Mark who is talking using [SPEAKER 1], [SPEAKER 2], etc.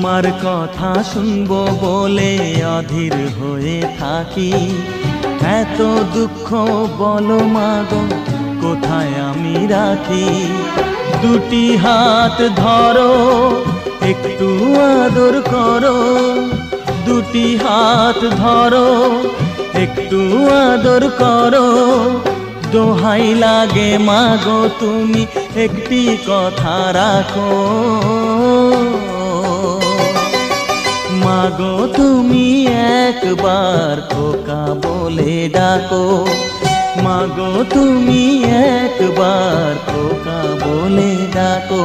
[SPEAKER 1] তোমার কথা শুনবো বলে অধীর হয়ে থাকি। এত দুঃখ বলো মাগো কোথায় আমি রাখি। দুটি হাত ধরো একটু আদর করো, দুটি হাত ধরো একটু আদর করো। দোহাই লাগে মাগো তুমি একটি কথা রাখো। মাগো তুমি একবার খোকা বলে ডাকো, মাগো তুমি একবার খোকা বলে ডাকো।